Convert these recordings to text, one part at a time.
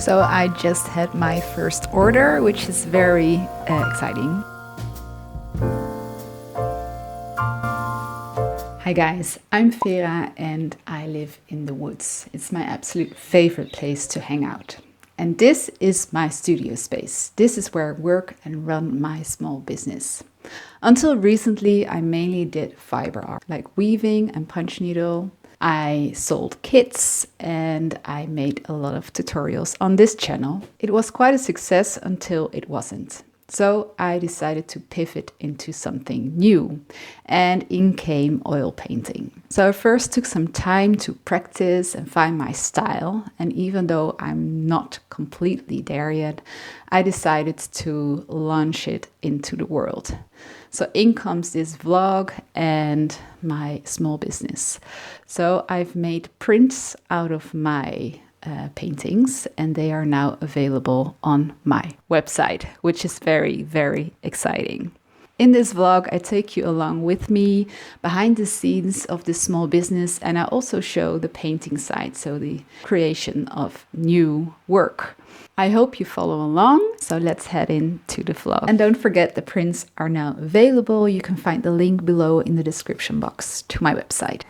So I just had my first order, which is very exciting. Hi guys, I'm Vera and I live in the woods. It's my absolute favorite place to hang out. And this is my studio space. This is where I work and run my small business. Until recently, I mainly did fiber art, like weaving and punch needle. I sold kits and I made a lot of tutorials on this channel. It was quite a success until it wasn't. So I decided to pivot into something new, and in came oil painting. So I first took some time to practice and find my style, and even though I'm not completely there yet, I decided to launch it into the world. So in comes this vlog and my small business. So I've made prints out of my paintings, and they are now available on my website, which is very, very exciting. In this vlog, I take you along with me behind the scenes of this small business, and I also show the painting side, so the creation of new work. I hope you follow along, so let's head into the vlog. And don't forget, the prints are now available. You can find the link below in the description box to my website.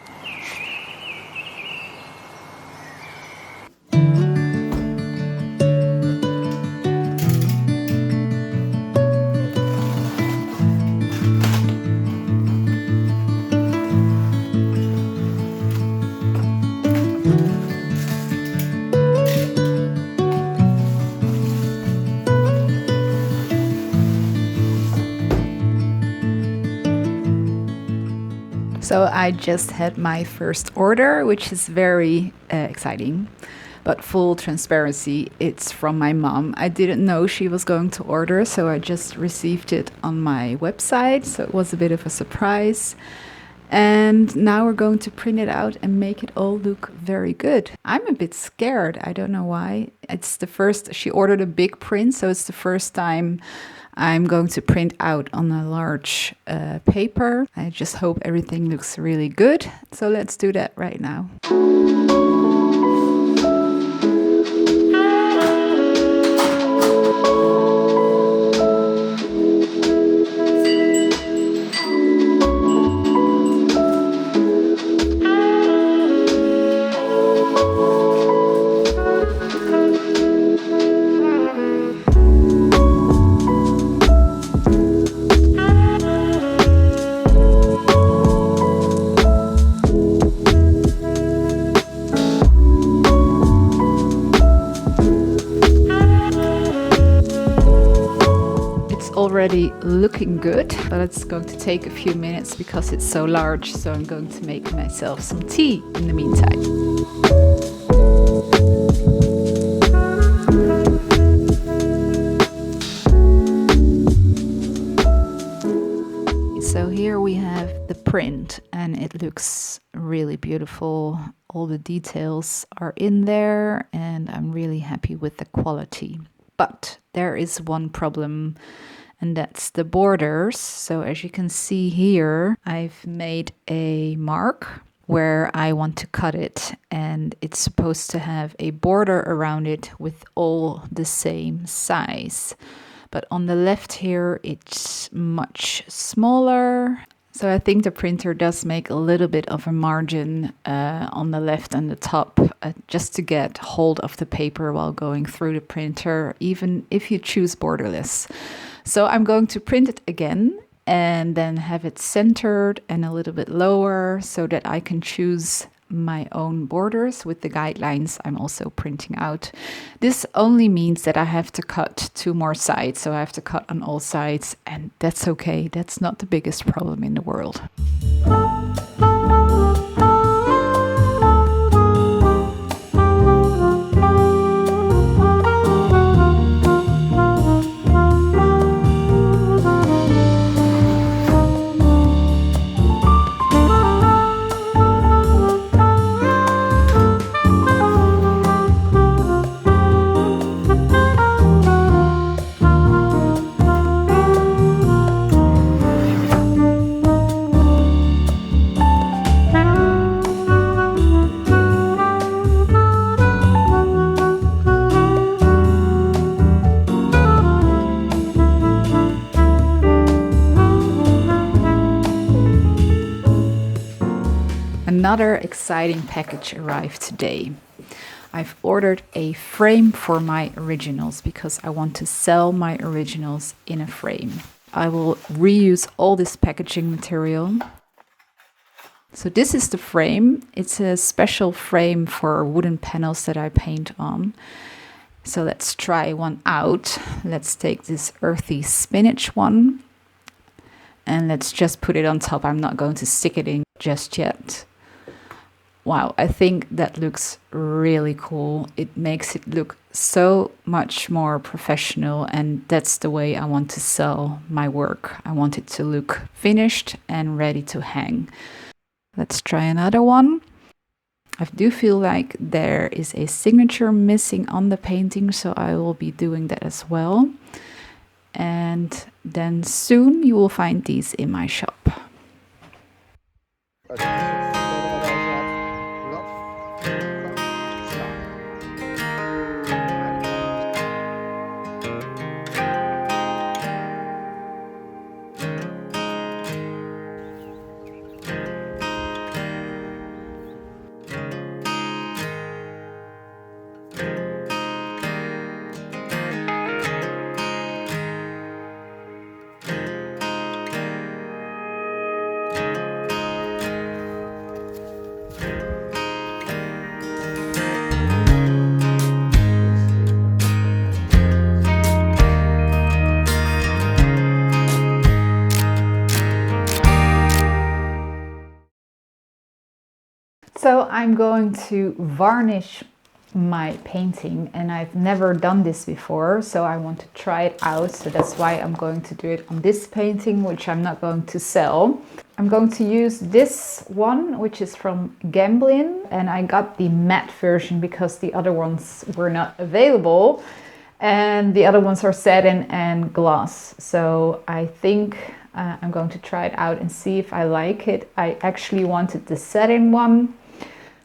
So I just had my first order, which is very exciting, but full transparency, it's from my mom. I didn't know she was going to order, so I just received it on my website. So it was a bit of a surprise. And now we're going to print it out and make it all look very good. I'm a bit scared. I don't know why. It's the first, she ordered a big print, so it's the first time I'm going to print out on a large paper. I just hope everything looks really good. So let's do that right now. Already looking good, but it's going to take a few minutes because it's so large, so I'm going to make myself some tea in the meantime. So here we have the print and it looks really beautiful. All the details are in there and I'm really happy with the quality. But there is one problem, and that's the borders. So as you can see here, I've made a mark where I want to cut it, and it's supposed to have a border around it with all the same size. But on the left here, it's much smaller. So I think the printer does make a little bit of a margin on the left and the top just to get hold of the paper while going through the printer, even if you choose borderless. So I'm going to print it again and then have it centered and a little bit lower so that I can choose my own borders with the guidelines I'm also printing out. This only means that I have to cut 2 more sides, so I have to cut on all sides, and that's okay. That's not the biggest problem in the world. another exciting package arrived today. I've ordered a frame for my originals because I want to sell my originals in a frame. I will reuse all this packaging material. So this is the frame. It's a special frame for wooden panels that I paint on. So let's try one out. Let's take this earthy spinach one and let's just put it on top. I'm not going to stick it in just yet. Wow, I think that looks really cool. It makes it look so much more professional, and that's the way I want to sell my work. I want it to look finished and ready to hang. Let's try another one. I do feel like there is a signature missing on the painting, so I will be doing that as well. And then soon you will find these in my shop. So I'm going to varnish my painting, and I've never done this before, so I want to try it out. So that's why I'm going to do it on this painting, which I'm not going to sell. I'm going to use this one, which is from Gamblin, and I got the matte version because the other ones were not available, and the other ones are satin and gloss. So I think I'm going to try it out and see if I like it. I actually wanted the satin one.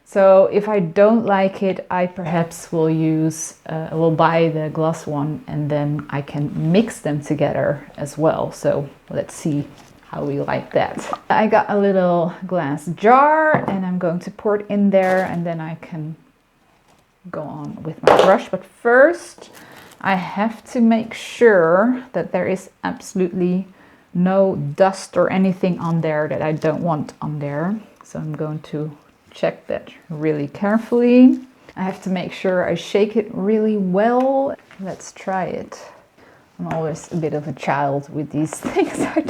So if I don't like it, I perhaps will buy the gloss one, and then I can mix them together as well. So let's see how we like that. I got a little glass jar and I'm going to pour it in there, and then I can go on with my brush. But first I have to make sure that there is absolutely no dust or anything on there that I don't want on there. So I'm going to check that really carefully. I have to make sure I shake it really well. Let's try it. I'm always a bit of a child with these things. I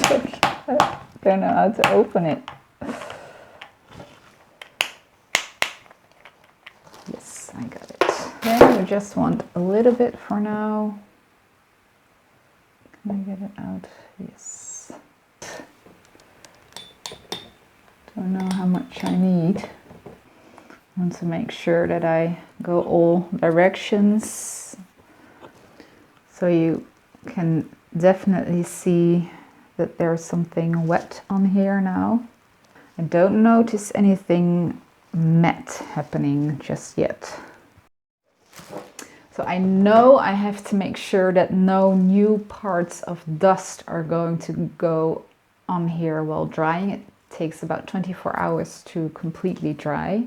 don't know how to open it. Yes, I got it. Okay, we just want a little bit for now. Can I get it out? Yes. Don't know how much I need. I want to make sure that I go all directions. So you can definitely see that there's something wet on here now. I don't notice anything matte happening just yet. So I know I have to make sure that no new parts of dust are going to go on here while drying. It takes about 24 hours to completely dry.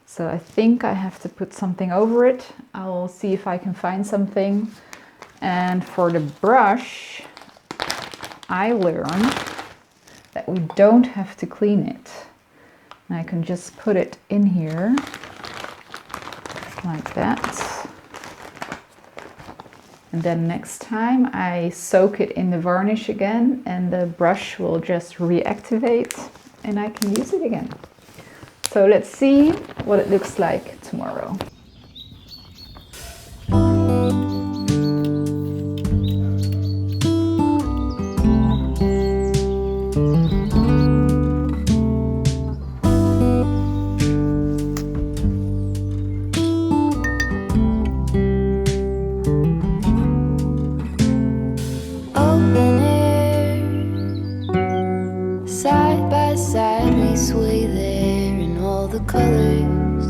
So I think I have to put something over it. I'll see if I can find something. And for the brush, I learned that we don't have to clean it. And I can just put it in here like that. And then next time I soak it in the varnish again, and the brush will just reactivate and I can use it again. So let's see what it looks like tomorrow. Open air, side by side we sway there in all the colors.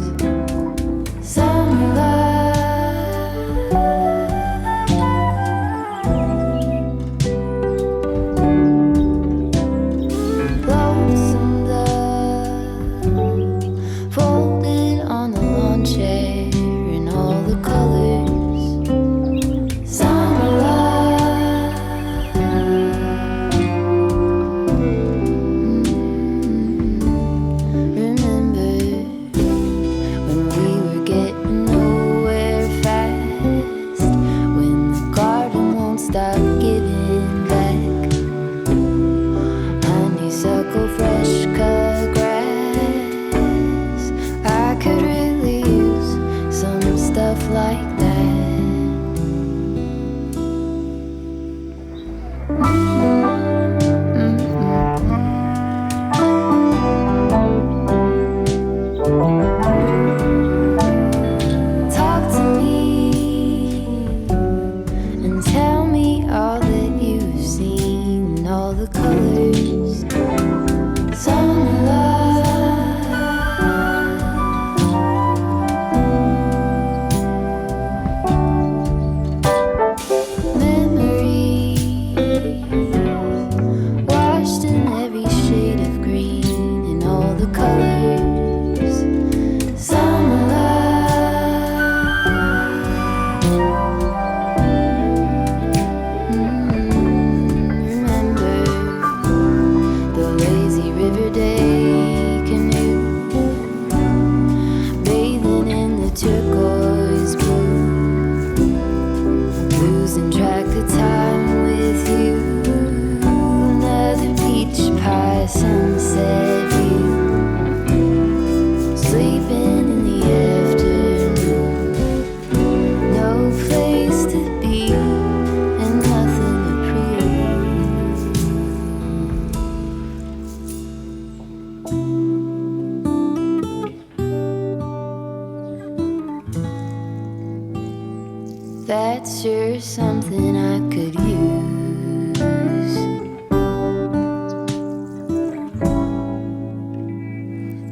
That's sure something I could use.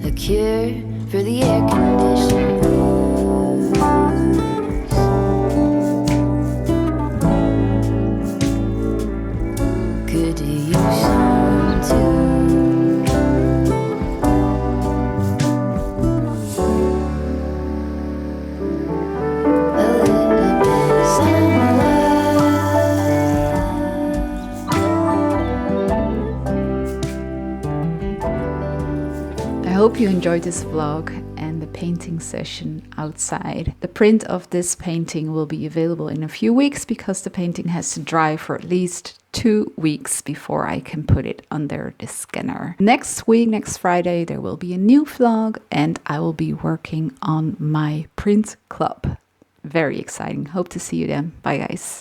A cure for the air conditioning blues. Could use some too. A little bit of sunlight. I hope you enjoyed this vlog and the painting session outside. The print of this painting will be available in a few weeks because the painting has to dry for at least 2 weeks before I can put it under the scanner. Next week, next Friday, there will be a new vlog and I will be working on my print club. Very exciting. Hope to see you then. Bye guys.